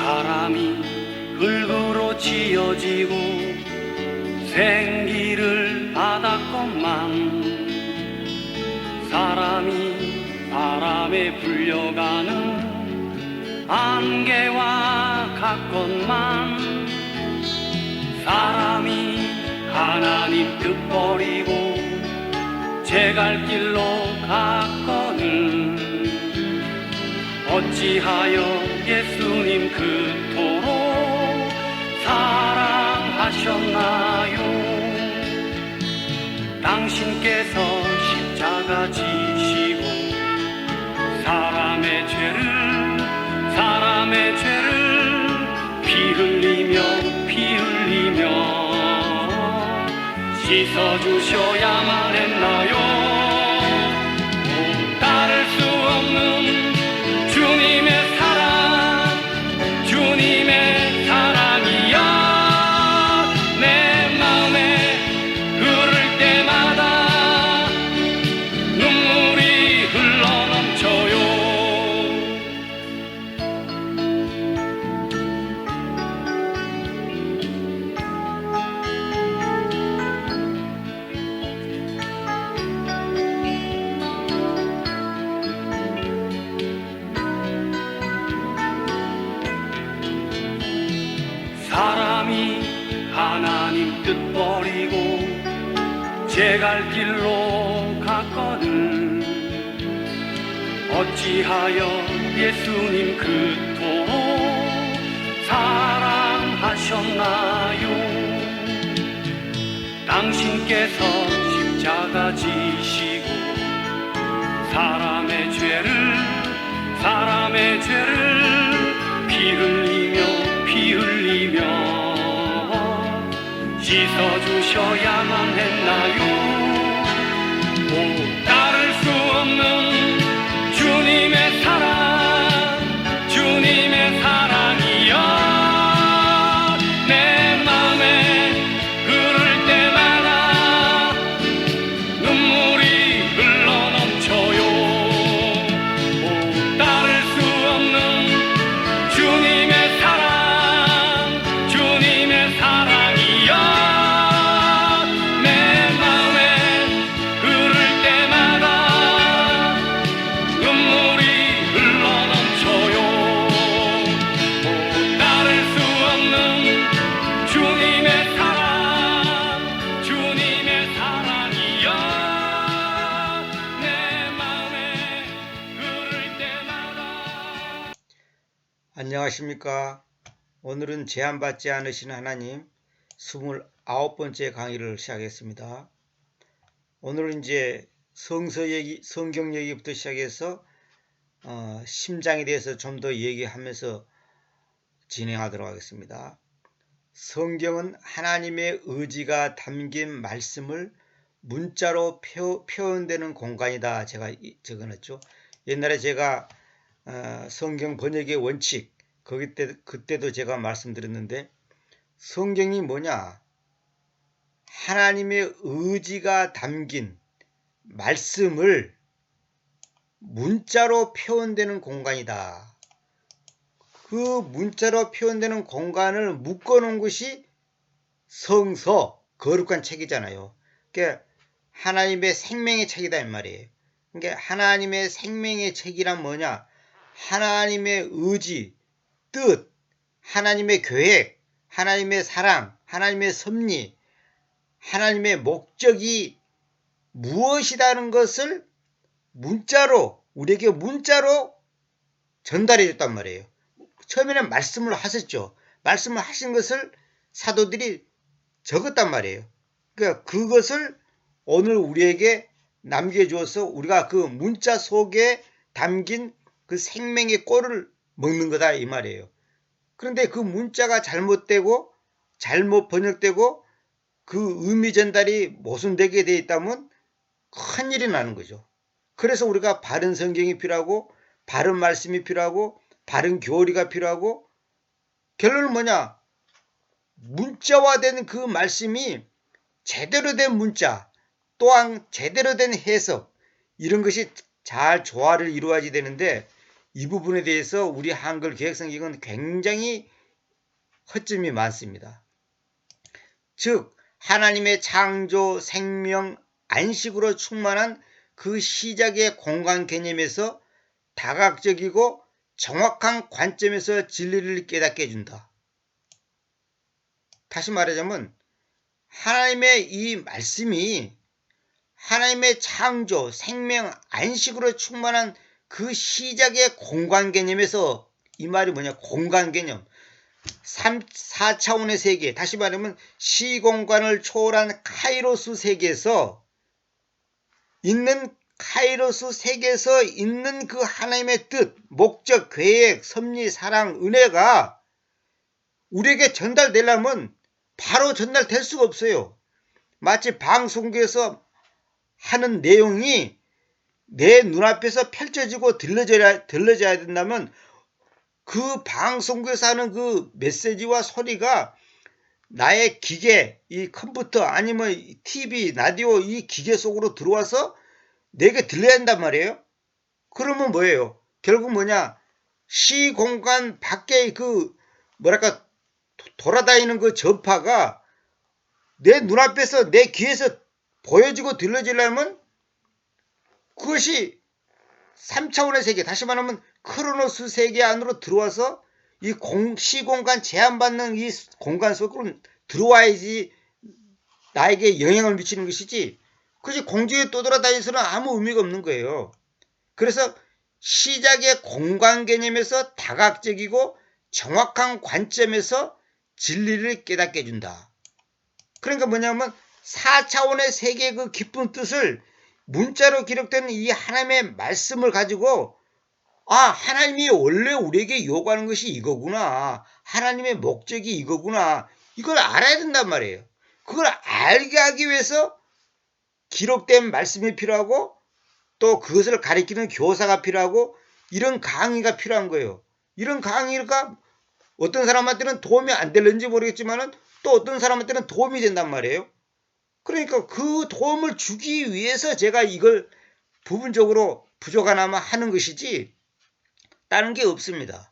사람이 흙으로 지어지고 생기를 받았건만 사람이 바람에 불려가는 안개와 같건만 사람이 하나님 뜻 버리고 제 갈 길로 갔거늘 어찌하여 예수님 그토록 사랑하셨나요? 당신께서 십자가 지시고 사람의 죄를 피 흘리며 씻어주셔야만 했나요? 따를 수 없는 주님의 사랑이야 내 마음에 흐를 때마다 눈물이 흘러넘쳐요. 사람이 하나님 뜻 버리고 제 갈 길로 갔거늘 어찌하여 예수님 그토록 사랑하셨나요? 당신께서 십자가 지시고 사람의 죄를 피 흘리며 씻어주셔야만 했나요? 따를 수 없는 주님의 사랑이야 내 마음에 흐를 때마다 눈물이 흘러넘쳐요. 따를 수 없는 주님의 사랑이야 내 마음에 흐를 때마다 눈물이 흘러넘쳐요. 따를 수 없는 주님의 사랑이야 내 마음에 흐를 때마다. 안녕하십니까. 오늘은 제한받지 않으신 하나님 29번째 강의를 시작했습니다. 오늘은 이제 성경 얘기부터 시작해서 심장에 대해서 좀 더 얘기하면서 진행하도록 하겠습니다. 성경은 하나님의 의지가 담긴 말씀을 문자로 표현되는 공간이다. 제가 적어놨죠. 옛날에 제가 성경 번역의 원칙 그때도 제가 말씀드렸는데 성경이 뭐냐? 하나님의 의지가 담긴 말씀을 문자로 표현되는 공간이다. 그 문자로 표현되는 공간을 묶어놓은 것이 성서, 거룩한 책이잖아요. 그러니까 하나님의 생명의 책이다 이 말이에요. 그러니까 하나님의 생명의 책이란 뭐냐? 하나님의 의지, 뜻, 하나님의 계획, 하나님의 사랑, 하나님의 섭리, 하나님의 목적이 무엇이라는 것을 우리에게 문자로 전달해 줬단 말이에요. 처음에는 말씀을 하셨죠. 말씀을 하신 것을 사도들이 적었단 말이에요. 그러니까 그것을 오늘 우리에게 남겨주어서 우리가 그 문자 속에 담긴 그 생명의 꼴을 먹는 거다 이 말이에요. 그런데 그 문자가 잘못되고 잘못 번역되고 그 의미 전달이 모순되게 되어 있다면 큰일이 나는 거죠. 그래서 우리가 바른 성경이 필요하고 바른 말씀이 필요하고 바른 교리가 필요하고 결론은 뭐냐? 문자화된 그 말씀이 제대로 된 문자 또한 제대로 된 해석 이런 것이 잘 조화를 이루어야지 되는데 이 부분에 대해서 우리 한글 개혁성경은 굉장히 허점이 많습니다. 즉 하나님의 창조, 생명, 안식으로 충만한 그 시작의 공간 개념에서 다각적이고 정확한 관점에서 진리를 깨닫게 해준다. 다시 말하자면 하나님의 이 말씀이 하나님의 창조, 생명, 안식으로 충만한 그 시작의 공간 개념에서, 이 말이 뭐냐, 공간 개념, 4차원의 세계, 다시 말하면 시공간을 초월한 카이로스 세계에서 있는, 카이로스 세계에서 있는 그 하나님의 뜻, 목적, 계획, 섭리, 사랑, 은혜가 우리에게 전달되려면 바로 전달될 수가 없어요. 마치 방송국에서 하는 내용이 내 눈앞에서 펼쳐지고 들려져야 된다면 그 방송국에서 하는 그 메시지와 소리가 나의 기계, 이 컴퓨터 아니면 TV, 라디오 이 기계 속으로 들어와서 내게 들려야 한단 말이에요. 그러면 뭐예요? 결국 뭐냐? 시공간 밖에 그 뭐랄까 돌아다니는 그 전파가 내 눈앞에서 내 귀에서 보여지고 들려지려면 그것이 3차원의 세계, 다시 말하면 크로노스 세계 안으로 들어와서 이 시공간 제한받는 이 공간 속으로 들어와야지 나에게 영향을 미치는 것이지, 그것이 공중에 떠돌아다니서는 아무 의미가 없는 거예요. 그래서 시작의 공간 개념에서 다각적이고 정확한 관점에서 진리를 깨닫게 해준다. 그러니까 뭐냐면 4차원의 세계의 그 깊은 뜻을 문자로 기록된 이 하나님의 말씀을 가지고, 아, 하나님이 원래 우리에게 요구하는 것이 이거구나, 하나님의 목적이 이거구나, 이걸 알아야 된단 말이에요. 그걸 알게 하기 위해서 기록된 말씀이 필요하고 또 그것을 가리키는 교사가 필요하고 이런 강의가 필요한 거예요. 이런 강의가 어떤 사람한테는 도움이 안 될는지 모르겠지만 또 어떤 사람한테는 도움이 된단 말이에요. 그러니까 그 도움을 주기 위해서 제가 이걸 부분적으로 부족하나마 하는 것이지 다른 게 없습니다.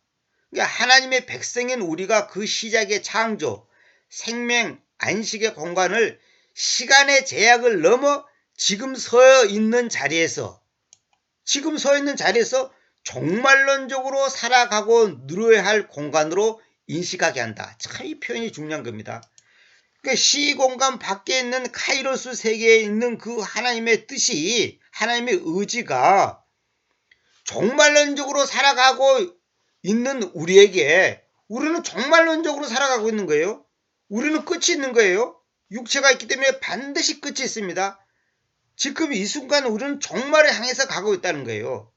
그러니까 하나님의 백성인 우리가 그 시작의 창조, 생명, 안식의 공간을 시간의 제약을 넘어 지금 서 있는 자리에서 종말론적으로 살아가고 누려야 할 공간으로 인식하게 한다. 참 이 표현이 중요한 겁니다. 그러니까 시공간 밖에 있는 카이로스 세계에 있는 그 하나님의 뜻이, 하나님의 의지가 종말론적으로 살아가고 있는 우리에게, 우리는 종말론적으로 살아가고 있는 거예요. 우리는 끝이 있는 거예요. 육체가 있기 때문에 반드시 끝이 있습니다. 지금 이 순간 우리는 종말을 향해서 가고 있다는 거예요.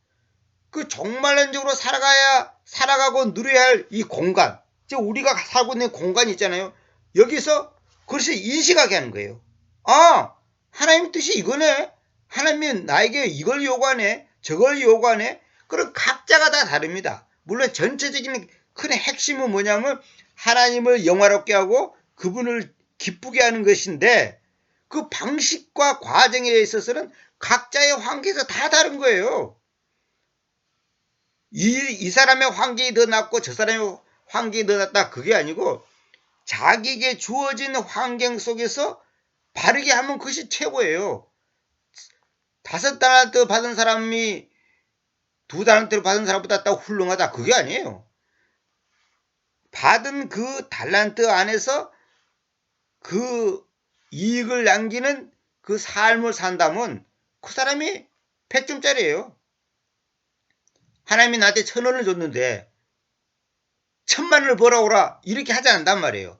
그 종말론적으로 살아가고 누려야 할 이 공간, 즉 우리가 살고 있는 공간이 있잖아요. 여기서 그것을 인식하게 하는 거예요. 아, 하나님 뜻이 이거네. 하나님이 나에게 이걸 요구하네, 저걸 요구하네. 그럼 각자가 다 다릅니다. 물론 전체적인 큰 핵심은 뭐냐면 하나님을 영화롭게 하고 그분을 기쁘게 하는 것인데, 그 방식과 과정에 있어서는 각자의 환경에서 다 다른 거예요. 이 사람의 환경이 더 낫고 저 사람의 환경이 더 낫다, 그게 아니고 자기에게 주어진 환경 속에서 바르게 하면 그것이 최고예요. 5달란트 받은 사람이 2달란트를 받은 사람보다 더 훌륭하다, 그게 아니에요. 받은 그 달란트 안에서 그 이익을 남기는 그 삶을 산다면 그 사람이 100점짜리예요. 하나님이 나한테 1,000원을 줬는데 1,000만원을 벌어오라 이렇게 하지 않는단 말이에요.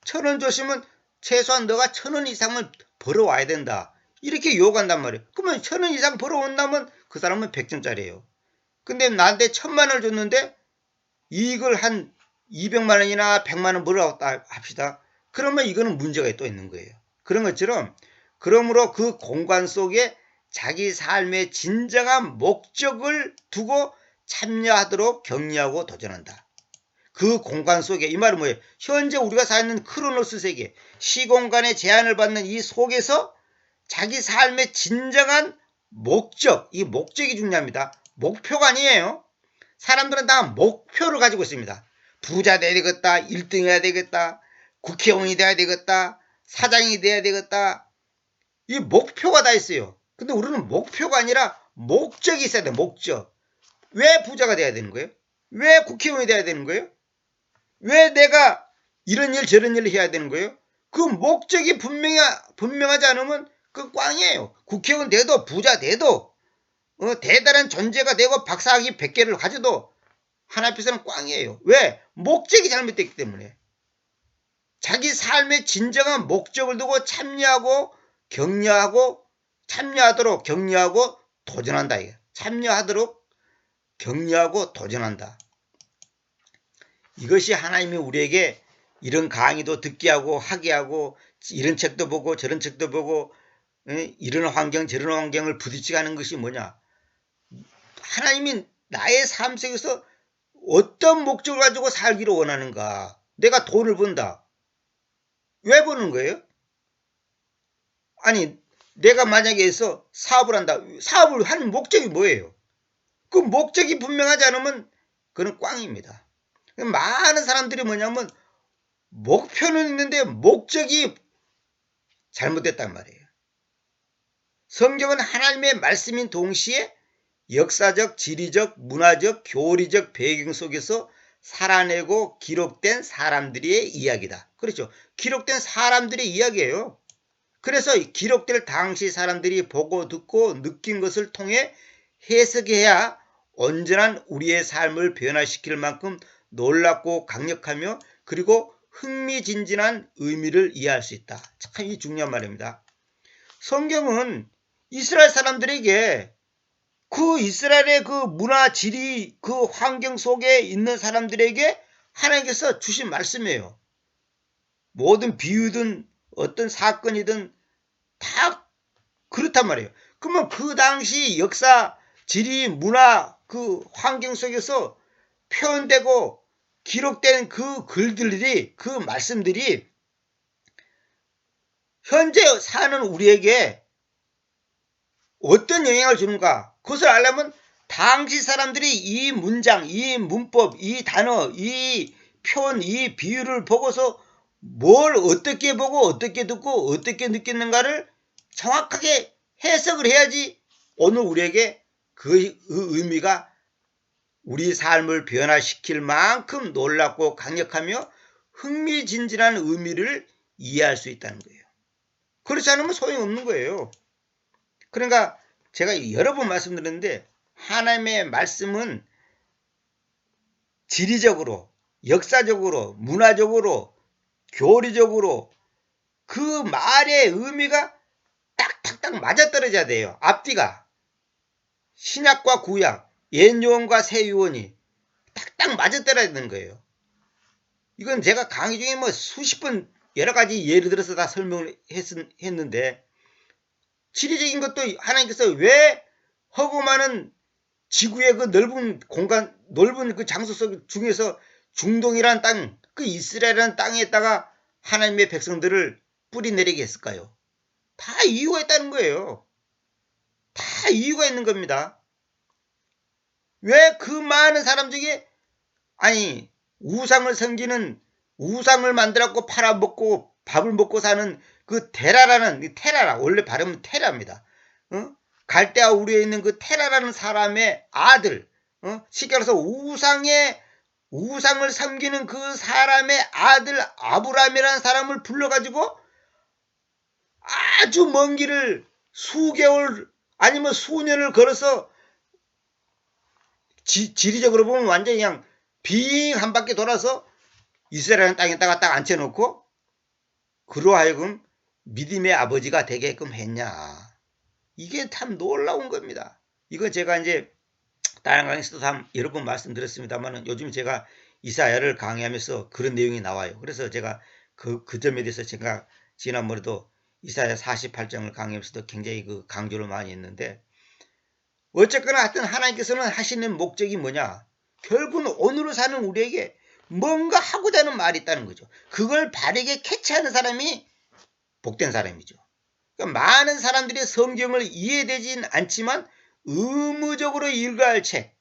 1,000원 줬으면 최소한 너가 1,000원 이상을 벌어와야 된다, 이렇게 요구한단 말이에요. 그러면 1,000원 이상 벌어온다면 그 사람은 100점짜리예요. 근데 나한테 1,000만원을 줬는데 이익을 한 200만원이나 100만원 벌어왔다 합시다. 그러면 이거는 문제가 또 있는 거예요. 그런 것처럼, 그러므로 그 공간 속에 자기 삶의 진정한 목적을 두고 참여하도록 격려하고 도전한다. 그 공간 속에, 이 말은 뭐예요? 현재 우리가 사는 크로노스 세계, 시공간의 제한을 받는 이 속에서 자기 삶의 진정한 목적, 이 목적이 중요합니다. 목표가 아니에요. 사람들은 다 목표를 가지고 있습니다. 부자 돼야 되겠다, 1등 해야 되겠다, 국회의원이 돼야 되겠다, 사장이 돼야 되겠다. 이 목표가 다 있어요. 근데 우리는 목표가 아니라 목적이 있어야 돼. 목적. 왜 부자가 돼야 되는 거예요? 왜 국회의원이 돼야 되는 거예요? 왜 내가 이런 일 저런 일을 해야 되는 거예요? 그 목적이 분명하지 않으면 그 꽝이에요. 국회의원 돼도 부자 돼도 대단한 존재가 되고 박사학위 100개를 가져도 하나 앞에서는 꽝이에요. 왜? 목적이 잘못됐기 때문에. 자기 삶의 진정한 목적을 두고 참여하도록 격려하고 도전한다. 참여하도록 격려하고 도전한다. 이것이 하나님이 우리에게 이런 강의도 듣게 하고 하게 하고 이런 책도 보고 저런 책도 보고 이런 환경 저런 환경을 부딪히게 하는 것이 뭐냐. 하나님이 나의 삶 속에서 어떤 목적을 가지고 살기를 원하는가. 내가 돈을 번다. 왜 버는 거예요? 아니 내가 만약에 해서 사업을 한다. 사업을 하는 목적이 뭐예요? 그 목적이 분명하지 않으면 그건 꽝입니다. 많은 사람들이 뭐냐면 목표는 있는데 목적이 잘못됐단 말이에요. 성경은 하나님의 말씀인 동시에 역사적, 지리적, 문화적, 교리적 배경 속에서 살아내고 기록된 사람들의 이야기다. 그렇죠. 기록된 사람들의 이야기예요. 그래서 기록될 당시 사람들이 보고 듣고 느낀 것을 통해 해석해야 온전한 우리의 삶을 변화시킬 만큼 놀랍고 강력하며 그리고 흥미진진한 의미를 이해할 수 있다. 참 이 중요한 말입니다. 성경은 이스라엘 사람들에게 그 이스라엘의 그 문화, 지리, 그 환경 속에 있는 사람들에게 하나님께서 주신 말씀이에요. 모든 비유든 어떤 사건이든 다 그렇단 말이에요. 그러면 그 당시 역사, 지리, 문화, 그 환경 속에서 표현되고 기록된 그 글들이, 그 말씀들이 현재 사는 우리에게 어떤 영향을 주는가? 그것을 알려면 당시 사람들이 이 문장, 이 문법, 이 단어, 이 표현, 이 비유를 보고서 뭘 어떻게 보고 어떻게 듣고 어떻게 느꼈는가를 정확하게 해석을 해야지 오늘 우리에게 그 의미가 우리 삶을 변화시킬 만큼 놀랍고 강력하며 흥미진진한 의미를 이해할 수 있다는 거예요. 그렇지 않으면 소용없는 거예요. 그러니까 제가 여러 번 말씀드렸는데 하나님의 말씀은 지리적으로, 역사적으로, 문화적으로, 교리적으로 그 말의 의미가 딱딱딱 맞아떨어져야 돼요. 앞뒤가. 신약과 구약, 옛요원과 새요원이 딱딱 맞아떨어야 되는 거예요. 이건 제가 강의 중에 뭐 수십 번 여러 가지 예를 들어서 다 설명을 했는데 지리적인 것도 하나님께서 왜 허구 많은 지구의 그 넓은 공간, 넓은 그 장소 속 중에서 중동이라는 땅, 그 이스라엘이라는 땅에다가 하나님의 백성들을 뿌리 내리게 했을까요? 다 이유가 있다는 거예요. 다 이유가 있는 겁니다. 왜 그 많은 사람 중에 아니 우상을 섬기는 우상을 만들었고 팔아먹고 밥을 먹고 사는 그 테라라 원래 발음은 테라입니다. 갈대아 우리에 있는 그 테라라는 사람의 아들 쉽게 말해서 우상을 섬기는 그 사람의 아들 아브라함이라는 사람을 불러가지고 아주 먼 길을 수개월 아니면 수년을 걸어서 지리적으로 보면 완전히 그냥 빙 한 바퀴 돌아서 이스라엘 땅에다가 딱 앉혀놓고 그로 하여금 믿음의 아버지가 되게끔 했냐. 이게 참 놀라운 겁니다. 이건 제가 이제 다른 강의에서도 여러 번 말씀드렸습니다만 요즘 제가 이사야를 강의하면서 그런 내용이 나와요. 그래서 제가 그 점에 대해서 제가 지난번에도 이사야 48장을 강의하면서도 굉장히 그 강조를 많이 했는데 어쨌거나 하여튼 하나님께서는 하시는 목적이 뭐냐. 결국은 오늘을 사는 우리에게 뭔가 하고자 하는 말이 있다는 거죠. 그걸 바르게 캐치하는 사람이 복된 사람이죠. 그러니까 많은 사람들이 성경을 이해되진 않지만 의무적으로 읽어야 할 책,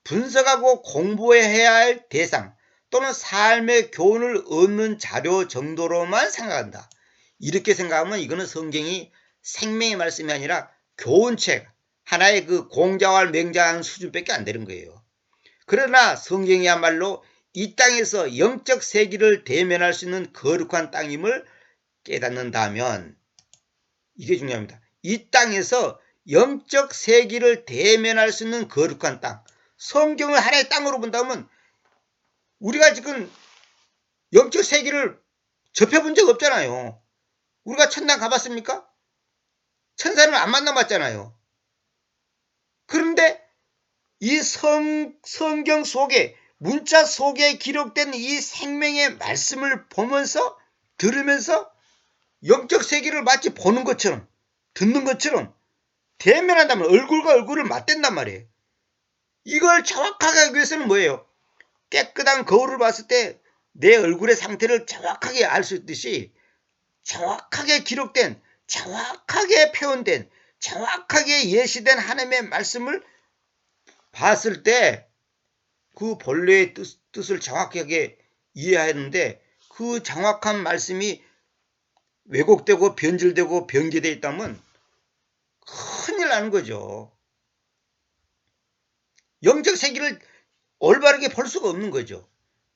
분석하고 공부해야 할 대상 또는 삶의 교훈을 얻는 자료 정도로만 생각한다. 이렇게 생각하면 이거는 성경이 생명의 말씀이 아니라 교훈책, 하나의 그 공자와 맹자하는 수준밖에 안 되는 거예요. 그러나 성경이야말로 이 땅에서 영적 세계를 대면할 수 있는 거룩한 땅임을 깨닫는다면, 이게 중요합니다. 이 땅에서 영적 세계를 대면할 수 있는 거룩한 땅, 성경을 하나의 땅으로 본다면 우리가 지금 영적 세계를 접해본 적 없잖아요. 우리가 천당 가봤습니까? 천사는 안 만나봤잖아요. 그런데 이 성경 속에, 문자 속에 기록된 이 생명의 말씀을 보면서, 들으면서 영적 세계를 마치 보는 것처럼, 듣는 것처럼 대면한다면 얼굴과 얼굴을 맞댄단 말이에요. 이걸 정확하게 하기 위해서는 뭐예요? 깨끗한 거울을 봤을 때 내 얼굴의 상태를 정확하게 알 수 있듯이 정확하게 기록된, 정확하게 표현된, 정확하게 예시된 하나님의 말씀을 봤을 때 그 본래의 뜻을 정확하게 이해하는데, 그 정확한 말씀이 왜곡되고 변질되고 변개되어 있다면 큰일 나는 거죠. 영적 세계를 올바르게 볼 수가 없는 거죠.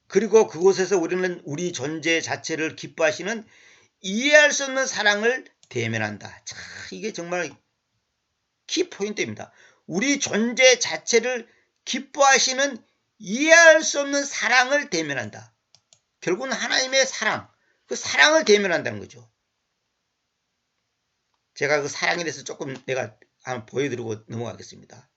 그리고 그곳에서 우리는 우리 존재 자체를 기뻐하시는 이해할 수 없는 사랑을 대면한다. 자, 이게 정말 키포인트입니다. 우리 존재 자체를 기뻐하시는 이해할 수 없는 사랑을 대면한다. 결국은 하나님의 사랑, 그 사랑을 대면한다는 거죠. 제가 그 사랑에 대해서 조금 내가 한번 보여드리고 넘어가겠습니다.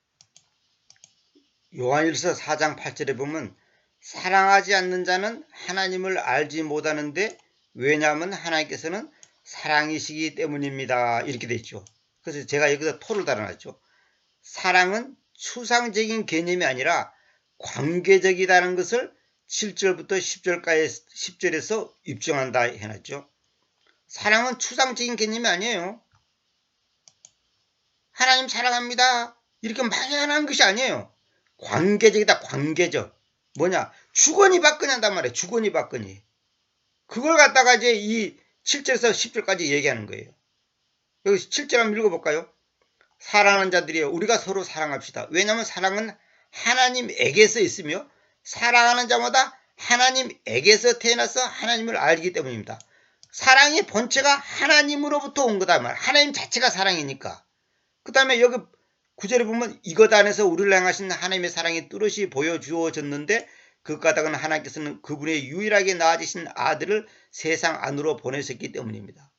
요한일서 4장 8절에 보면 사랑하지 않는 자는 하나님을 알지 못하는데 왜냐하면 하나님께서는 사랑이시기 때문입니다. 이렇게 되어 있죠. 그래서 제가 여기서 토를 달아놨죠. 사랑은 추상적인 개념이 아니라 관계적이라는 것을 7절부터 10절에서 입증한다 해놨죠. 사랑은 추상적인 개념이 아니에요. 하나님 사랑합니다 이렇게 막연한 것이 아니에요. 관계적이다. 관계적. 뭐냐? 주거니 받거니 한단 말이에요. 주거니 받거니. 그걸 갖다가 이제 이 7절에서 10절까지 얘기하는 거예요. 여기 7절 한번 읽어볼까요? 사랑하는 자들이여, 우리가 서로 사랑합시다. 왜냐하면 사랑은 하나님에게서 있으며 사랑하는 자마다 하나님에게서 태어나서 하나님을 알기 때문입니다. 사랑의 본체가 하나님으로부터 온 거다 말. 하나님 자체가 사랑이니까. 그 다음에 여기 9절에 보면 이것 안에서 우리를 향하신 하나님의 사랑이 뚜렷이 보여주어졌는데 그 까닭은 하나님께서는 그분의 유일하게 낳아주신 아들을 세상 안으로 보내셨기 때문입니다.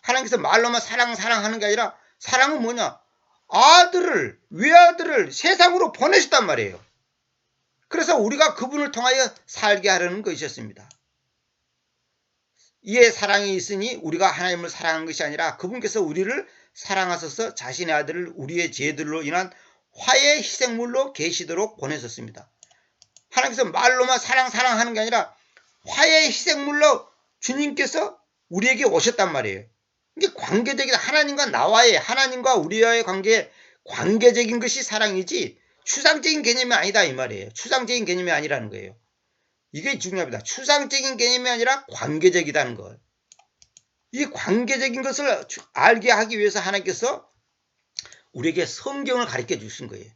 하나님께서 말로만 사랑하는 게 아니라 사랑은 뭐냐? 아들을, 외아들을 세상으로 보내셨단 말이에요. 그래서 우리가 그분을 통하여 살게 하려는 것이었습니다. 이에 사랑이 있으니 우리가 하나님을 사랑한 것이 아니라 그분께서 우리를 사랑하셔서 자신의 아들을 우리의 죄들로 인한 화해 희생물로 계시도록 보내셨습니다. 하나님께서 말로만 사랑하는 게 아니라 화해 희생물로 주님께서 우리에게 오셨단 말이에요. 이게 관계적이다. 하나님과 나와의, 하나님과 우리와의 관계적인 것이 사랑이지 추상적인 개념이 아니다 이 말이에요. 추상적인 개념이 아니라는 거예요. 이게 중요합니다. 추상적인 개념이 아니라 관계적이라는 것. 이 관계적인 것을 알게 하기 위해서 하나님께서 우리에게 성경을 가르쳐 주신 거예요.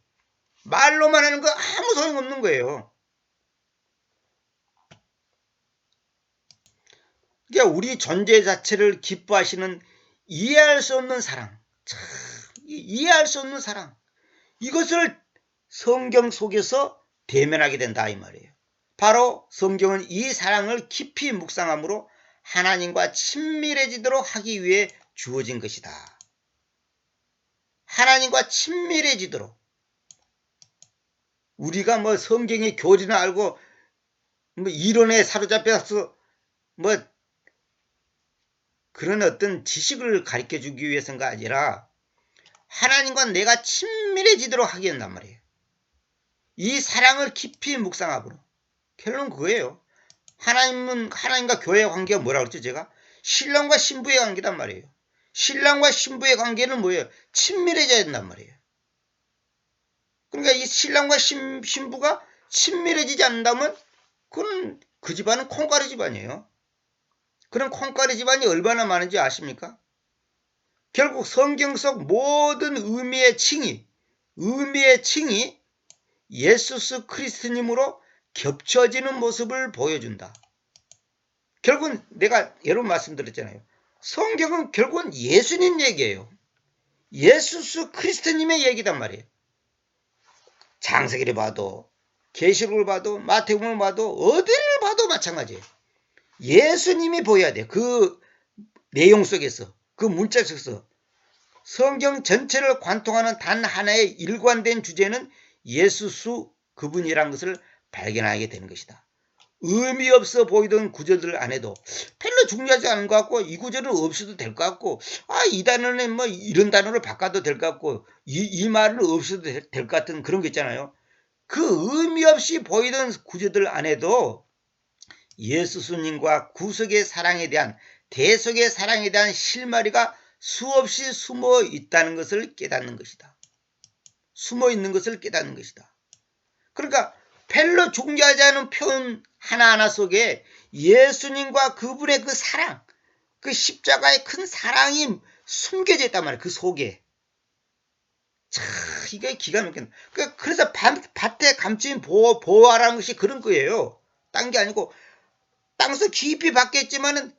말로만 하는 거 아무 소용없는 거예요. 그러니까 우리 존재 자체를 기뻐하시는 이해할 수 없는 사랑, 이해할 수 없는 사랑, 이것을 성경 속에서 대면하게 된다 이 말이에요. 바로 성경은 이 사랑을 깊이 묵상함으로 하나님과 친밀해지도록 하기 위해 주어진 것이다. 하나님과 친밀해지도록. 우리가 뭐 성경의 교리를 알고 뭐 이론에 사로잡혀서 뭐 그런 어떤 지식을 가르쳐 주기 위해서가 아니라 하나님과 내가 친밀해지도록 하게 된단 말이에요. 이 사랑을 깊이 묵상함으로. 결론은 그거예요. 하나님과 교회의 관계가 뭐라고 그랬죠, 제가? 신랑과 신부의 관계단 말이에요. 신랑과 신부의 관계는 뭐예요? 친밀해져야 된단 말이에요. 그러니까 이 신랑과 신부가 친밀해지지 않는다면 그건 그 집안은 콩가루 집안이에요. 그런 콩가루 집안이 얼마나 많은지 아십니까? 결국 성경 속 모든 의미의 칭이 예수스 그리스도님으로 겹쳐지는 모습을 보여준다. 결국은 내가 여러 번 말씀드렸잖아요. 성경은 결국은 예수님 얘기예요. 예수스 그리스도님의 얘기단 말이에요. 창세기를 봐도 계시록을 봐도 마태복음을 봐도 어디를 봐도 마찬가지예요. 예수님이 보여야 돼요. 그 내용 속에서 그 문자 속에서 성경 전체를 관통하는 단 하나의 일관된 주제는 예수수 그분이란 것을 발견하게 되는 것이다. 의미 없어 보이던 구절들 안에도 별로 중요하지 않은 것 같고 이 구절은 없어도 될 것 같고 이 단어는 뭐 이런 단어로 바꿔도 될 것 같고 이 말은 없어도 될 것 같은 그런 게 있잖아요. 그 의미 없이 보이던 구절들 안에도 예수님과 구속의 사랑에 대한 대속의 사랑에 대한 실마리가 수없이 숨어 있다는 것을 깨닫는 것이다. 숨어 있는 것을 깨닫는 것이다. 그러니까 별로 중요하지 않은 표현 하나하나 속에 예수님과 그분의 그 사랑, 그 십자가의 큰 사랑이 숨겨져 있단 말이에요. 그 속에. 참 이게 기가 막힌다. 그래서 밭에 감추인 보화라는 것이 그런 거예요. 딴 게 아니고 땅에서 깊이 박혔지만은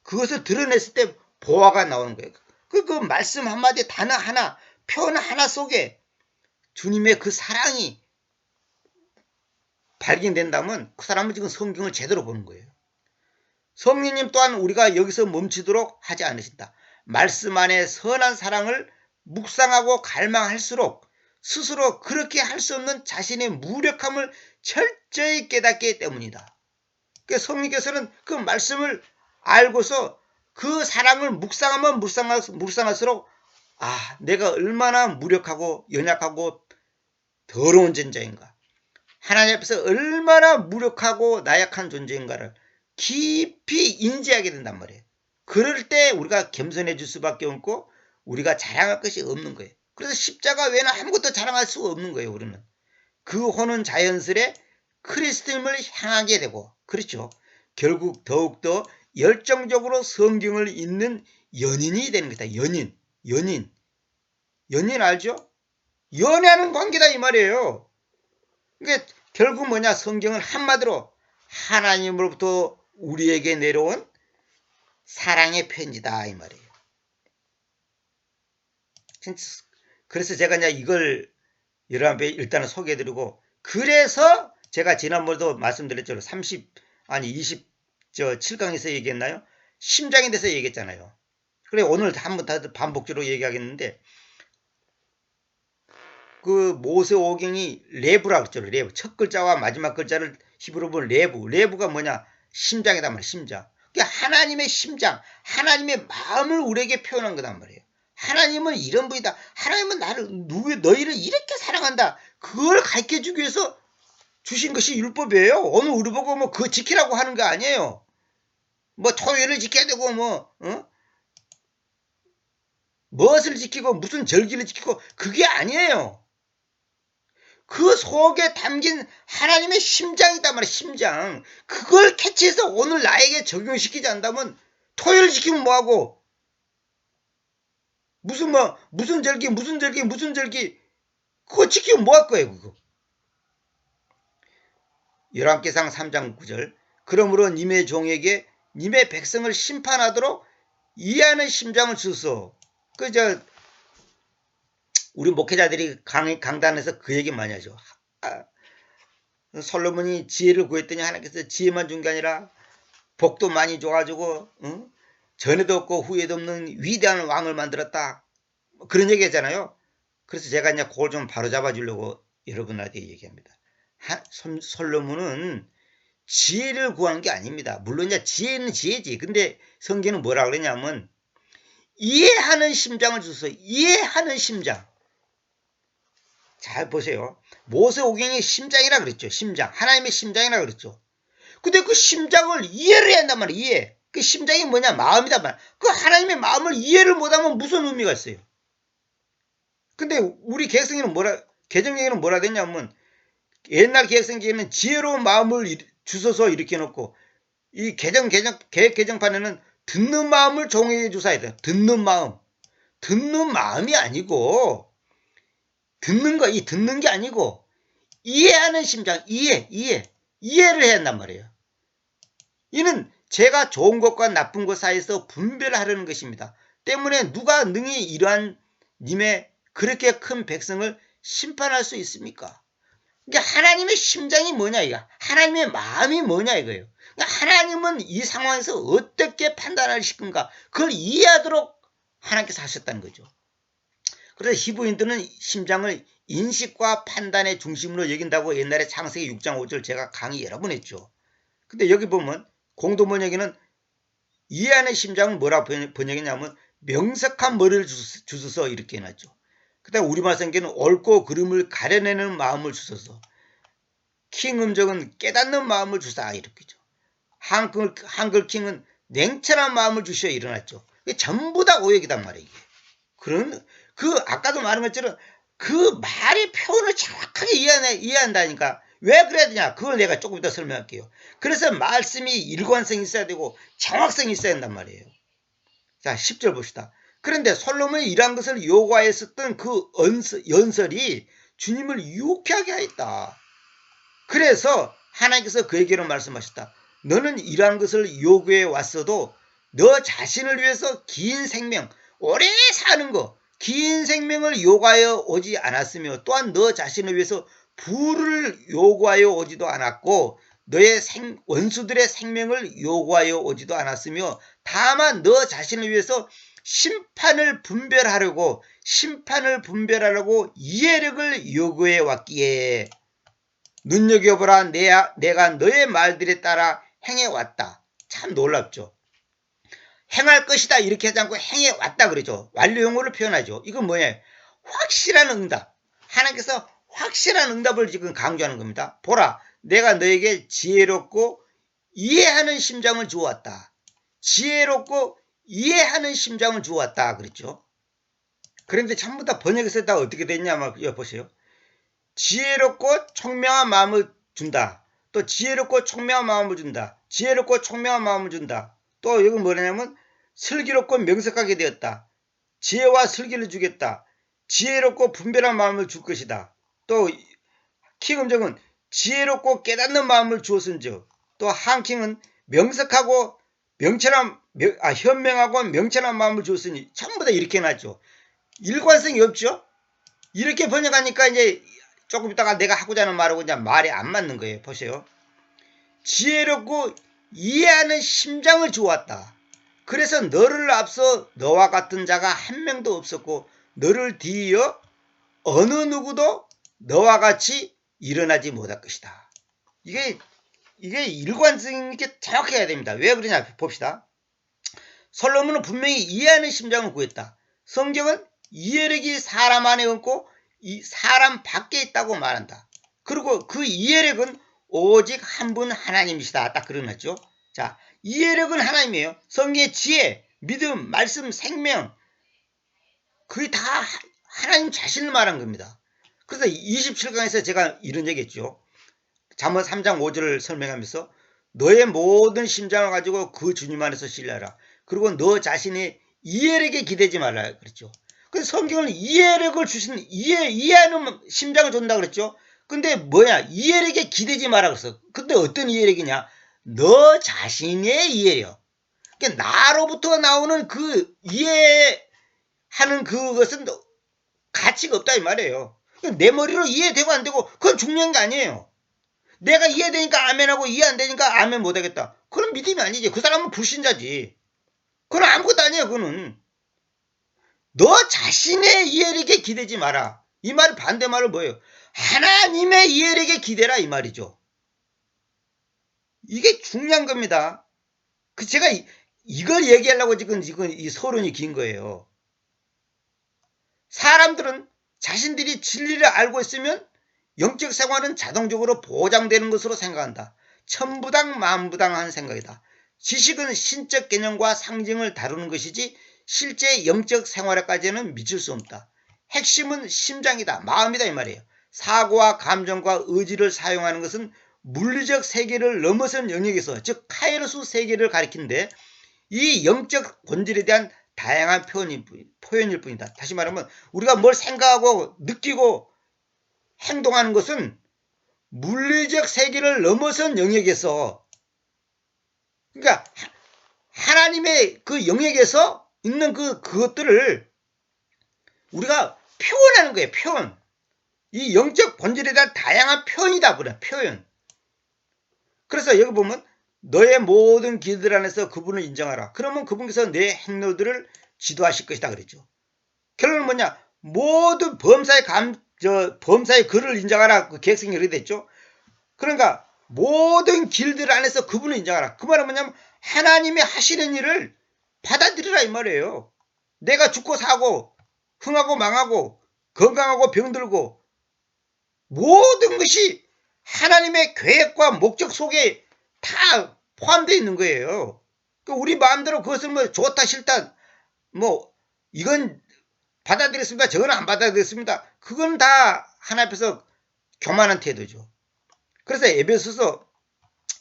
그것을 드러냈을 때 보화가 나오는 거예요. 그 말씀 한마디 단어 하나 표현 하나 속에 주님의 그 사랑이 발견된다면 그 사람은 지금 성경을 제대로 보는 거예요. 성령님 또한 우리가 여기서 멈추도록 하지 않으신다. 말씀 안에 선한 사랑을 묵상하고 갈망할수록 스스로 그렇게 할 수 없는 자신의 무력함을 철저히 깨닫기 때문이다. 그러니까 성령께서는 그 말씀을 알고서 그 사랑을 묵상하면 묵상할수록 내가 얼마나 무력하고 연약하고 더러운 존재인가. 하나님 앞에서 얼마나 무력하고 나약한 존재인가를 깊이 인지하게 된단 말이에요. 그럴 때 우리가 겸손해질 수밖에 없고 우리가 자랑할 것이 없는 거예요. 그래서 십자가 외에는 아무것도 자랑할 수가 없는 거예요. 우리는. 그 혼은 자연스레 그리스도님을 향하게 되고 그렇죠. 결국 더욱더 열정적으로 성경을 읽는 연인이 되는 것이다. 연인 알죠? 연애하는 관계다 이 말이에요. 그러니까 결국 뭐냐 성경을 한마디로 하나님으로부터 우리에게 내려온 사랑의 편지다 이 말이에요. 그래서 제가 이제 이걸 여러분께 일단은 소개해드리고 그래서 제가 지난번에도 말씀드렸죠. 27강에서 얘기했나요? 심장에 대해서 얘기했잖아요. 그래 오늘 한번 다 반복적으로 얘기하겠는데 그 모세오경이 레브라 그랬죠. 레브. 첫 글자와 마지막 글자를 히브리어로 보면 레브가 뭐냐? 심장이다 말이야. 심장. 그러니까 하나님의 심장, 하나님의 마음을 우리에게 표현한 거단 말이에요. 하나님은 이런 분이다. 하나님은 너희를 이렇게 사랑한다. 그걸 가르쳐주기 위해서 주신 것이 율법이에요. 오늘 우리 보고 뭐 그거 지키라고 하는 거 아니에요. 뭐 토요일을 지켜야 되고 무엇을 지키고 무슨 절기를 지키고 그게 아니에요. 그 속에 담긴 하나님의 심장이단 말이야. 심장. 그걸 캐치해서 오늘 나에게 적용시키지 않다면 토요일 지키면 뭐하고 무슨 절기 그거 지키면 뭐할 거예요. 그거. 열왕기상 3장 9절 그러므로 님의 종에게 님의 백성을 심판하도록 이해하는 심장을 주소. 우리 목회자들이 강단에서 그 얘기 많이 하죠. 솔로몬이 지혜를 구했더니 하나님께서 지혜만 준 게 아니라 복도 많이 줘가지고 전에도 없고 후에도 없는 위대한 왕을 만들었다. 그런 얘기 했잖아요. 그래서 제가 이제 그걸 좀 바로잡아 주려고 여러분한테 얘기합니다. 솔로몬은 지혜를 구한 게 아닙니다. 물론 이제 지혜는 지혜지. 근데 성경은 뭐라 그러냐면 이해하는 심장을 주소. 이해하는 심장. 잘 보세요. 모세오경이 심장이라 그랬죠. 심장. 하나님의 심장이라 그랬죠. 근데 그 심장을 이해를 해야 한단 말이에요. 이해. 그 심장이 뭐냐? 마음이단 말이에요. 그 하나님의 마음을 이해를 못하면 무슨 의미가 있어요? 근데 우리 개정령에는 뭐라 됐냐면 옛날 개혁성경에는 지혜로운 마음을 주소서 이렇게 해놓고 이 계획 개정판에는 듣는 마음을 종에게 주사야 돼. 듣는 마음이 아니고 이 듣는 게 아니고 이해하는 심장, 이해를 해야 한단 말이에요. 이는 제가 좋은 것과 나쁜 것 사이에서 분별하려는 것입니다. 때문에 누가 능히 이러한 님의 그렇게 큰 백성을 심판할 수 있습니까? 그러니까 하나님의 심장이 뭐냐 이거, 하나님의 마음이 뭐냐 이거예요. 그러니까 하나님은 이 상황에서 어떻게 판단하실 건가, 그걸 이해하도록 하나님께서 하셨다는 거죠. 그래서 히브리인들은 심장을 인식과 판단의 중심으로 여긴다고 옛날에 창세기 6장 5절 제가 강의 여러 번 했죠. 근데 여기 보면 공동 번역에는 이해하는 심장은 뭐라고 번역했냐면 명석한 머리를 주소서 이렇게 해놨죠. 그다음 우리말 성경은 옳고 그름을 가려내는 마음을 주소서. 킹 음정은 깨닫는 마음을 주사 이렇게죠. 한글 킹은 냉철한 마음을 주시어 일어났죠. 전부 다 오역이단 말이에요. 아까도 말한 것처럼 그 말의 표현을 정확하게 이해한다니까. 왜 그래야 되냐? 그걸 내가 조금 이따 설명할게요. 그래서 말씀이 일관성이 있어야 되고 정확성이 있어야 한단 말이에요. 자, 10절 봅시다. 그런데 솔로몬이 이러한 것을 요구하였었던 그 연설이 주님을 유쾌하게 하였다. 그래서 하나님께서 그에게로 말씀하셨다. 너는 이러한 것을 요구해 왔어도 너 자신을 위해서 긴 생명, 오래 사는 거, 긴 생명을 요구하여 오지 않았으며 또한 너 자신을 위해서 부를 요구하여 오지도 않았고 너의 원수들의 생명을 요구하여 오지도 않았으며 다만 너 자신을 위해서 심판을 분별하려고 이해력을 요구해 왔기에 눈여겨보라, 내가 너의 말들에 따라 행해왔다. 참 놀랍죠. 행할 것이다 이렇게 하지 않고 행해왔다 그러죠. 완료용어를 표현하죠. 이건 뭐예요? 확실한 응답. 하나님께서 확실한 응답을 지금 강조하는 겁니다. 보라, 내가 너에게 지혜롭고 이해하는 심장을 주었다. 지혜롭고 이해하는 심장을 주었다 그랬죠. 그런데 전부 다 번역해서 다 어떻게 됐냐 보세요. 지혜롭고 총명한 마음을 준다. 또 지혜롭고 총명한 마음을 준다. 지혜롭고 총명한 마음을 준다. 또 이건 뭐냐면 슬기롭고 명석하게 되었다. 지혜와 슬기를 주겠다. 지혜롭고 분별한 마음을 줄 것이다. 또 킹음정은 지혜롭고 깨닫는 마음을 주었은즉, 또 한킹은 명석하고 현명하고 명철한 마음을 주었으니 전부 다 이렇게 해놨죠. 일관성이 없죠. 이렇게 번역하니까 이제 조금 있다가 내가 하고자 하는 말하고 이제 말이 안 맞는 거예요. 보세요. 지혜롭고 이해하는 심장을 주었다. 그래서 너를 앞서 너와 같은 자가 한 명도 없었고 너를 뒤이어 어느 누구도 너와 같이 일어나지 못할 것이다. 이게 일관성 있게 정확해야 됩니다. 왜 그러냐 봅시다. 솔로몬은 분명히 이해하는 심장을 구했다. 성경은 이해력이 사람 안에 없고 이 사람 밖에 있다고 말한다. 그리고 그 이해력은 오직 한 분 하나님이시다. 딱 그러놨죠. 자, 이해력은 하나님이에요. 성경의 지혜, 믿음, 말씀, 생명, 그게 다 하나님 자신을 말한 겁니다. 그래서 27강에서 제가 이런 얘기 했죠. 잠언 3장 5절을 설명하면서 너의 모든 심장을 가지고 그 주님 안에서 신뢰하라. 그리고 너 자신의 이해력에 기대지 말라 그랬죠. 그래서 성경은 이해력을 주신 이해하는 심장을 준다 그랬죠. 근데 뭐야? 이해력에 기대지 마라 그랬어. 근데 어떤 이해력이냐? 너 자신의 이해력. 그러니까 나로부터 나오는 그 이해하는 그것은 가치가 없다 이 말이에요. 내 머리로 이해되고 안 되고 그건 중요한 게 아니에요. 내가 이해되니까 아멘하고 이해 안 되니까 아멘 못하겠다. 그건 믿음이 아니지. 그 사람은 불신자지. 그건 아무것도 아니에요. 그거는. 너 자신의 이해력에 기대지 마라. 이 말 반대말은 뭐예요? 하나님의 이해력에 기대라 이 말이죠. 이게 중요한 겁니다. 제가 이걸 얘기하려고 지금 이 서론이 긴 거예요. 사람들은 자신들이 진리를 알고 있으면 영적 생활은 자동적으로 보장되는 것으로 생각한다. 천부당 만부당한 생각이다. 지식은 신적 개념과 상징을 다루는 것이지 실제 영적 생활에까지는 미칠 수 없다. 핵심은 심장이다, 마음이다 이 말이에요. 사고와 감정과 의지를 사용하는 것은 물리적 세계를 넘어선 영역에서, 즉 카이로스 세계를 가리키는데 이 영적 본질에 대한 다양한 표현일 뿐이다. 다시 말하면 우리가 뭘 생각하고 느끼고 행동하는 것은 물리적 세계를 넘어선 영역에서, 그러니까 하나님의 그 영역에서 있는 그것들을 우리가 표현하는 거예요. 표현. 이 영적 본질에 대한 다양한 표현이다. 그래. 표현. 그래서 여기 보면 너의 모든 길들 안에서 그분을 인정하라. 그러면 그분께서 내 행로들을 지도하실 것이다 그랬죠. 결론은 뭐냐? 모든 범사의 글을 인정하라. 그 계획성이 이렇게 됐죠. 그러니까 모든 길들 안에서 그분을 인정하라. 그 말은 뭐냐면 하나님이 하시는 일을 받아들이라 이 말이에요. 내가 죽고 사고 흥하고 망하고 건강하고 병들고 모든 것이 하나님의 계획과 목적 속에 다 포함되어 있는 거예요. 우리 마음대로 그것을 뭐 좋다 싫다 뭐 이건 받아들였습니다, 저건 안 받아들였습니다, 그건 다 하나님 앞에서 교만한 태도죠. 그래서 에베소서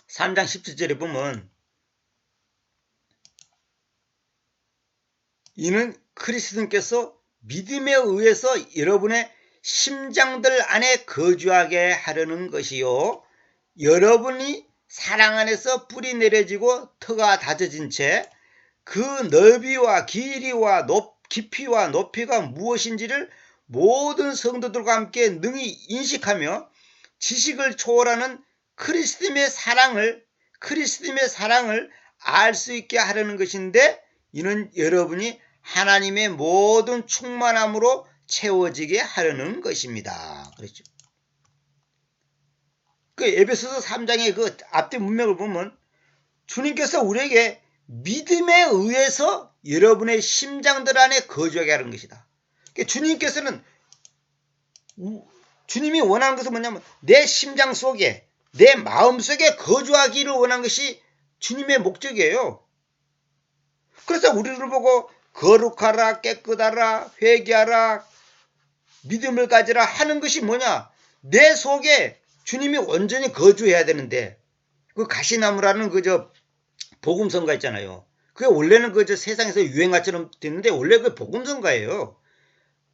3장 17절에 보면 이는 그리스도께서 믿음에 의해서 여러분의 심장들 안에 거주하게 하려는 것이요, 여러분이 사랑 안에서 뿌리 내려지고 터가 다져진 채 그 넓이와 길이와 깊이와 높이가 무엇인지를 모든 성도들과 함께 능히 인식하며 지식을 초월하는 그리스도의 사랑을 알 수 있게 하려는 것인데, 이는 여러분이 하나님의 모든 충만함으로 채워지게 하려는 것입니다. 그렇죠. 그 에베소서 3장의 그 앞뒤 문맥을 보면 주님께서 우리에게 믿음에 의해서 여러분의 심장들 안에 거주하게 하는 것이다. 주님께서는, 주님이 원하는 것은 뭐냐면 내 심장 속에, 내 마음 속에 거주하기를 원하는 것이 주님의 목적이에요. 그래서 우리를 보고 거룩하라, 깨끗하라, 회개하라, 믿음을 가지라 하는 것이 뭐냐? 내 속에 주님이 온전히 거주해야 되는데, 그 가시나무라는 복음성가 있잖아요. 그게 원래는 세상에서 유행가처럼 됐는데 원래 그 복음성가예요.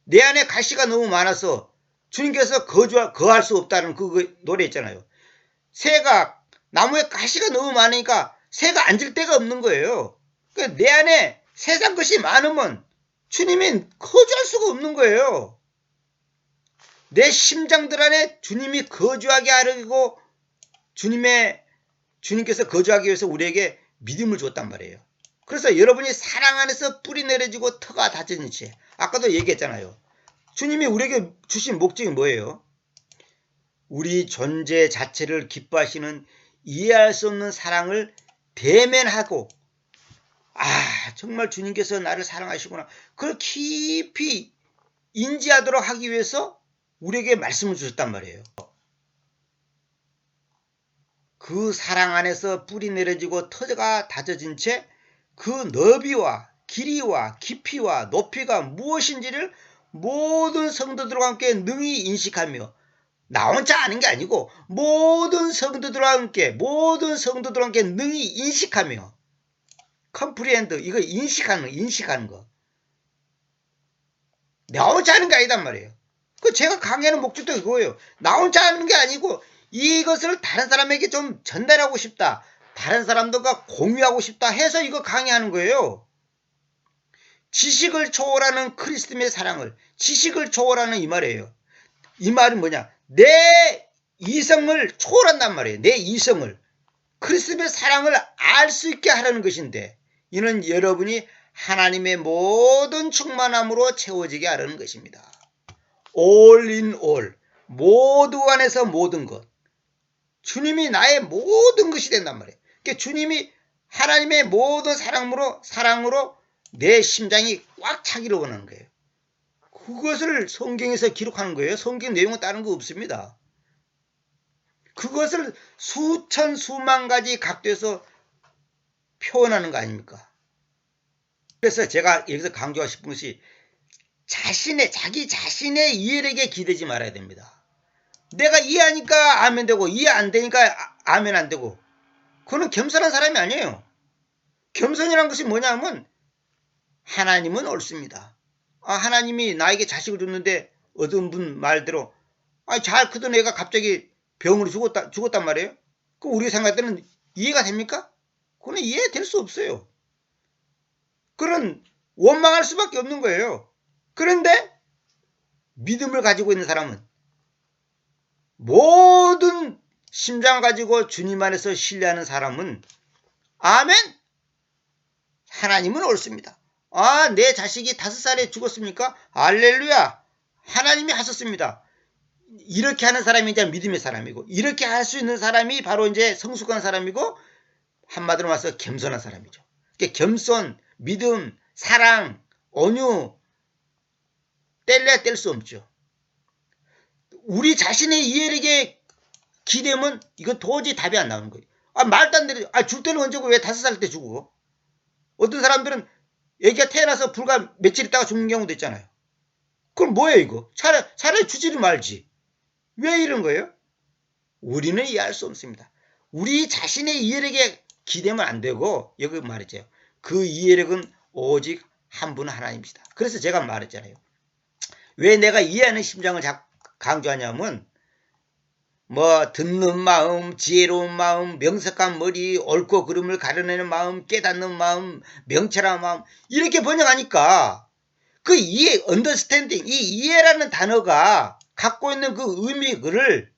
내 안에 가시가 너무 많아서 주님께서 거할 수 없다는 그 노래 있잖아요. 새가 나무에 가시가 너무 많으니까 새가 앉을 데가 없는 거예요. 그러니까 내 안에 세상 것이 많으면 주님이 거주할 수가 없는 거예요. 내 심장들 안에 주님이 거주하게 하려고 주님께서 거주하기 위해서 우리에게 믿음을 줬단 말이에요. 그래서 여러분이 사랑 안에서 뿌리 내려지고 터가 다져진 채, 아까도 얘기했잖아요. 주님이 우리에게 주신 목적이 뭐예요? 우리 존재 자체를 기뻐하시는 이해할 수 없는 사랑을 대면하고, 정말 주님께서 나를 사랑하시구나, 그걸 깊이 인지하도록 하기 위해서 우리에게 말씀을 주셨단 말이에요. 그 사랑 안에서 뿌리 내려지고 터가 다져진 채 그 너비와 길이와 깊이와 높이가 무엇인지를 모든 성도들과 함께 능히 인식하며, 나 혼자 아는 게 아니고 모든 성도들과 함께 능히 인식하며, 컴프리엔드, 이거 인식하는 거. 나 혼자 아는 게 아니단 말이에요. 제가 강의하는 목적도 그거예요. 나 혼자 아는 게 아니고 이것을 다른 사람에게 좀 전달하고 싶다, 다른 사람들과 공유하고 싶다 해서 이거 강의하는 거예요. 지식을 초월하는 그리스도의 사랑을, 지식을 초월하는 이 말이에요. 이 말은 뭐냐? 내 이성을 초월한단 말이에요. 내 이성을, 그리스도의 사랑을 알 수 있게 하려는 것인데, 이는 여러분이 하나님의 모든 충만함으로 채워지게 하려는 것입니다. all in all, 모두 안에서 모든 것. 주님이 나의 모든 것이 된단 말이에요. 그러니까 주님이 하나님의 모든 사랑으로 내 심장이 꽉 차기를 원하는 거예요. 그것을 성경에서 기록하는 거예요. 성경 내용은 다른 거 없습니다. 그것을 수천 수만 가지 각도에서 표현하는 거 아닙니까? 그래서 제가 여기서 강조하고 싶은 것이, 자기 자신의 이해력에 기대지 말아야 됩니다. 내가 이해하니까 아멘 되고 이해 안 되니까 아멘 안 되고, 그거는 겸손한 사람이 아니에요. 겸손이란 것이 뭐냐면 하나님은 옳습니다. 하나님이 나에게 자식을 줬는데 어떤 분 말대로 잘 크던 애가 갑자기 병으로 죽었단 말이에요. 그 우리 생각 때는 이해가 됩니까? 그거는 이해될 수 없어요. 그런 원망할 수밖에 없는 거예요. 그런데 믿음을 가지고 있는 사람은 모든 심장을 가지고 주님 안에서 신뢰하는 사람은 아멘! 하나님은 옳습니다. 내 자식이 5살에 죽었습니까? 할렐루야! 하나님이 하셨습니다. 이렇게 하는 사람이 이제 믿음의 사람이고, 이렇게 할 수 있는 사람이 바로 이제 성숙한 사람이고, 한마디로 말해서 겸손한 사람이죠. 겸손, 믿음, 사랑, 온유, 뗄래야 뗄 수 없죠. 우리 자신의 이해력에 기대면 이건 도저히 답이 안 나오는 거예요. 말도 안 되는, 줄 때는 언제고 왜 5살 때 죽어? 어떤 사람들은 애기가 태어나서 불과 며칠 있다가 죽는 경우도 있잖아요. 그럼 뭐예요 이거? 차라리 주지를 말지. 왜 이런 거예요? 우리는 이해할 수 없습니다. 우리 자신의 이해력에 기대면 안 되고, 여기 말이죠. 그 이해력은 오직 한 분 하나님이시다. 그래서 제가 말했잖아요. 왜 내가 이해하는 심장을 강조하냐면, 듣는 마음, 지혜로운 마음, 명석한 머리, 옳고 그름을 가려내는 마음, 깨닫는 마음, 명철한 마음, 이렇게 번역하니까 그 이해, understanding, 이 이해라는 단어가 갖고 있는 그 의미를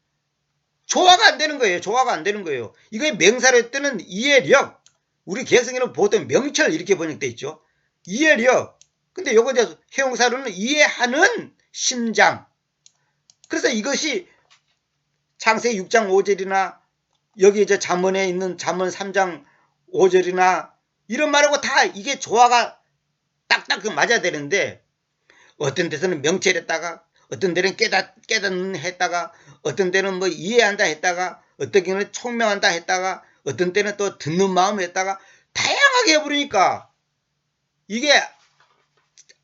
조화가 안 되는 거예요. 조화가 안 되는 거예요. 이거의 명사로 할 때는 이해력, 우리 개성에는 보통 명철 이렇게 번역돼 있죠. 이해력. 근데 요거 이제 형용사로는 이해하는 심장. 그래서 이것이 창세기 6장 5절이나 여기 이제 잠언에 있는 잠언 3장 5절이나 이런 말하고 다 이게 조화가 딱딱 맞아야 되는데, 어떤 데서는 명철했다가, 어떤 데는 깨닫는 했다가, 어떤 데는 이해한다 했다가, 어떤 경우는 총명한다 했다가, 어떤 때는 또 듣는 마음 했다가, 다양하게 해버리니까 이게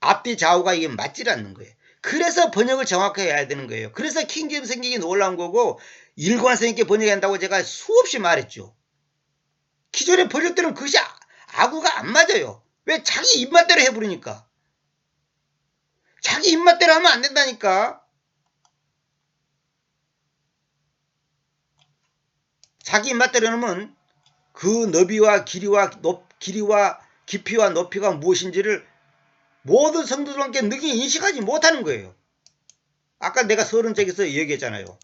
앞뒤 좌우가 이게 맞질 않는 거예요. 그래서 번역을 정확하게 해야 되는 거예요. 그래서 킹제임스 성경이 놀라운 거고, 일관성있게 번역한다고 제가 수없이 말했죠. 기존의 번역들은 그것이 아구가 안 맞아요. 왜? 자기 입맛대로 해버리니까. 자기 입맛대로 하면 안 된다니까. 자기 입맛대로 하면 그 너비와 길이와 깊이와 높이가 무엇인지를 모든 성도들과 함께 능히 인식하지 못하는 거예요. 아까 내가 서론책에서 얘기했잖아요.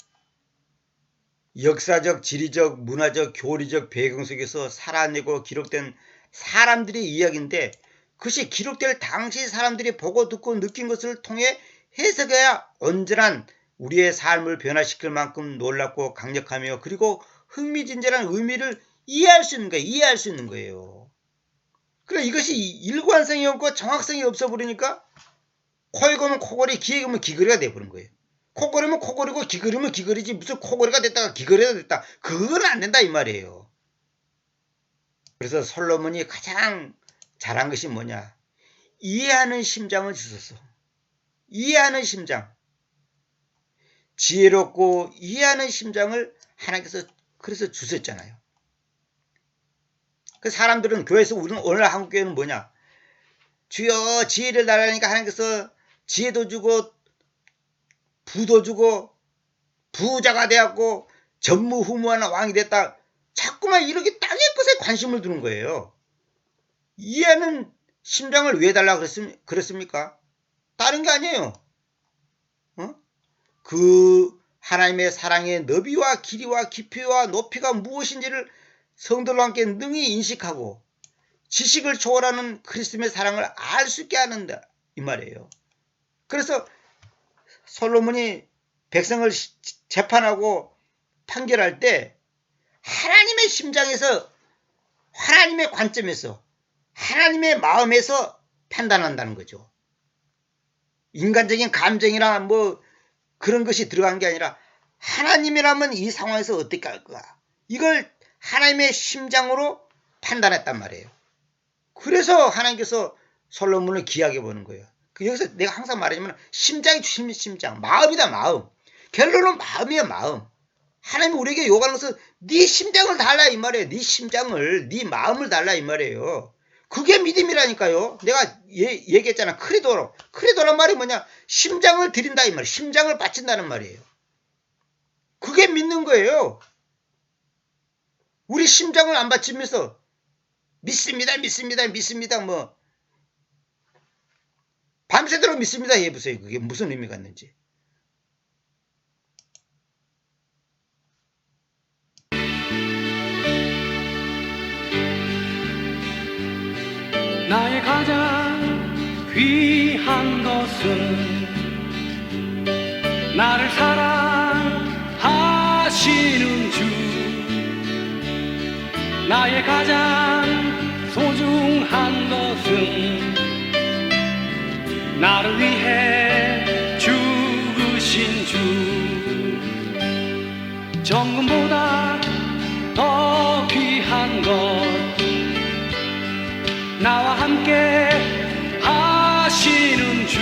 역사적, 지리적, 문화적, 교리적 배경 속에서 살아내고 기록된 사람들의 이야기인데, 그것이 기록될 당시 사람들이 보고 듣고 느낀 것을 통해 해석해야 온전한 우리의 삶을 변화시킬 만큼 놀랍고 강력하며 그리고 흥미진진한 의미를 이해할 수 있는 거예요. 그래, 이것이 일관성이 없고 정확성이 없어 버리니까 코에 고면 코골이, 귀에 고면 귀걸이가 돼버린 거예요. 코골이면 코골이고 귀걸이면 귀걸이지, 무슨 코골이가 됐다가 귀걸이가 됐다, 그건 안 된다 이 말이에요. 그래서 솔로몬이 가장 잘한 것이 뭐냐? 이해하는 심장을 주셨어. 이해하는 심장. 지혜롭고 이해하는 심장을 하나님께서 그래서 주셨잖아요. 그 사람들은 교회에서, 우리는 오늘 한국교회는 뭐냐? 주여 지혜를 달라니까 하나님께서 지혜도 주고 부도 주고 부자가 되었고 전무후무한 왕이 됐다. 자꾸만 이렇게 땅의 것에 관심을 두는 거예요. 이해하는 심장을 왜 달라고 그랬습니까? 다른 게 아니에요. 그 하나님의 사랑의 너비와 길이와 깊이와 높이가 무엇인지를 성도들과 함께 능히 인식하고 지식을 초월하는 그리스도의 사랑을 알 수 있게 하는다 이 말이에요. 그래서 솔로몬이 백성을 재판하고 판결할 때 하나님의 심장에서, 하나님의 관점에서, 하나님의 마음에서 판단한다는 거죠. 인간적인 감정이나 그런 것이 들어간 게 아니라 하나님이라면 이 상황에서 어떻게 할까, 이걸 하나님의 심장으로 판단했단 말이에요. 그래서 하나님께서 솔로몬을 귀하게 보는 거예요. 여기서 내가 항상 말하지만 심장이 주시는 심장, 마음이다 마음. 결론은 마음이야 마음. 하나님이 우리에게 요구하는 것은 네 심장을 달라 이 말이에요. 네 심장을, 네 마음을 달라 이 말이에요. 그게 믿음이라니까요. 내가 얘기했잖아. 크리도란 말이 뭐냐? 심장을 드린다 이 말이에요. 심장을 바친다는 말이에요. 그게 믿는 거예요. 우리 심장을 안 바치면서 믿습니다 뭐 밤새도록 믿습니다 해보세요. 그게 무슨 의미가 있는지. 나의 가장 귀한 것은 나를 사랑하시는 주. 나의 가장 소중한 것은 나를 위해 죽으신 주. 정금보다 더 귀한 것, 나와 함께 하시는 주.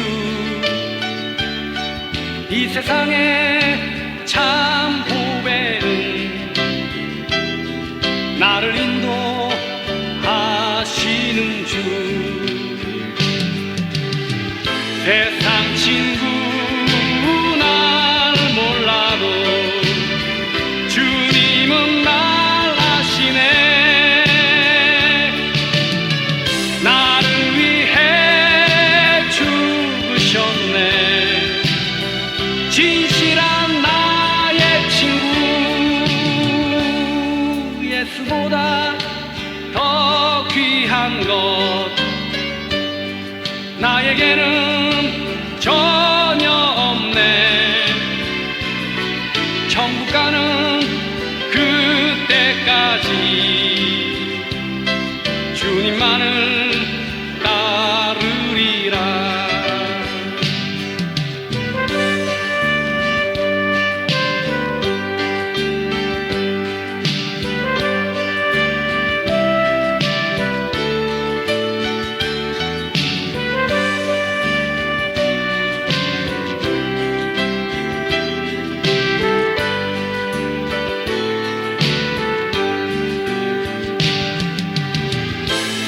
이 세상의 참 보배는 나를 인도하시는 주. 세상 친구 날 몰라도 주님은 날 아시네. 나를 위해 죽으셨네. 진실한 나의 친구. 예수보다 더 귀한 것 나에게는 전혀 없네. 천국 가는 그때까지 주님만을 따르리라.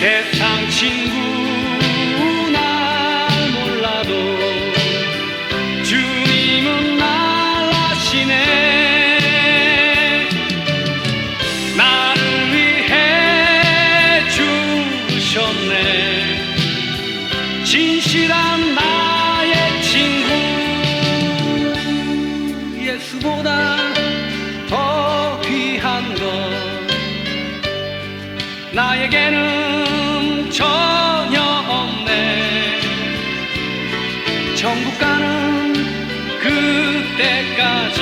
세상 친구 날 몰라도 주님은 날 아시네. 나를 위해 죽으셨네. 진실한 나의 친구. 예수보다 더 귀한 것 나에게는 전혀 없네. 천국 가는 그때까지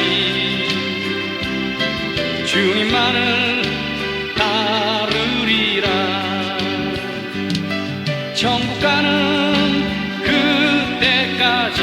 주님만을 따르리라. 천국 가는 그때까지